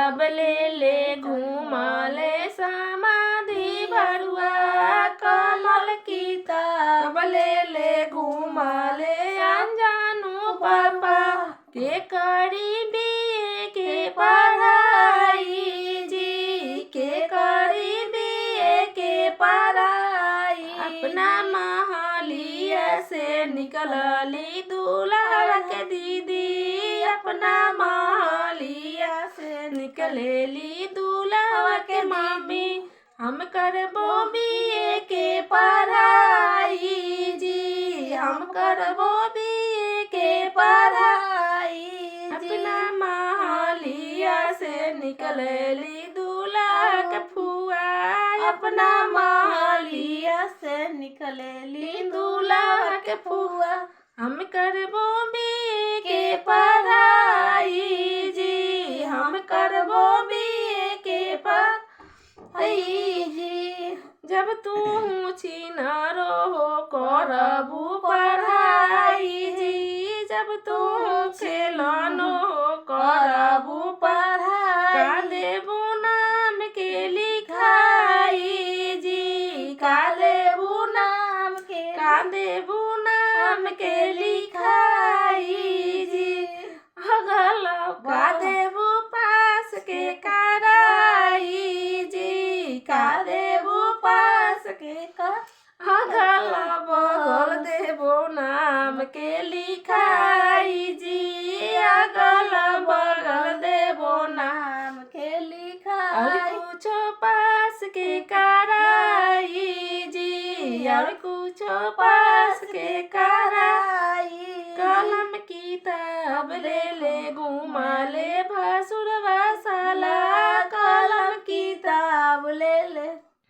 किताब ले ले घूमा ले समाधि भरुआ कमल किताब ले घूमा ले अनजानू पापा के करी बीए के पढ़ाई जी के करी बीए के पढ़ाई अपना महलिया से निकलली दूल्हा के दीदी अपना महलिया से निकलेली दूल्हा के मम्मी हम करबो बीए के पढ़ाई जी हम करबो बीए के पढ़ाई अपना महलिया से निकलेली दूल्हा के फुआ अपना महलिया से निकलेली दूल्हा के फुआ हम करबो बीए के पढ़ाई जी हम करबो बीए के पढ़ाई जी जब तू छिनारो हो करबू पढ़ाई जी जब तू खेलानो हो करबू पढ़ाई का देबू नाम के लिखाई जी का देबू नाम के लिखाई जी अगल का देबू पास के कराई जी का देबू पास के अगल बगल देबो नाम के लिखाई जी अगल बगल देबो नाम के लिखाई और कुछो पास के कराई जी और कुछो पास के कराई कलम किताब ले घूमा ले भसुरवा साला कलम किताब ले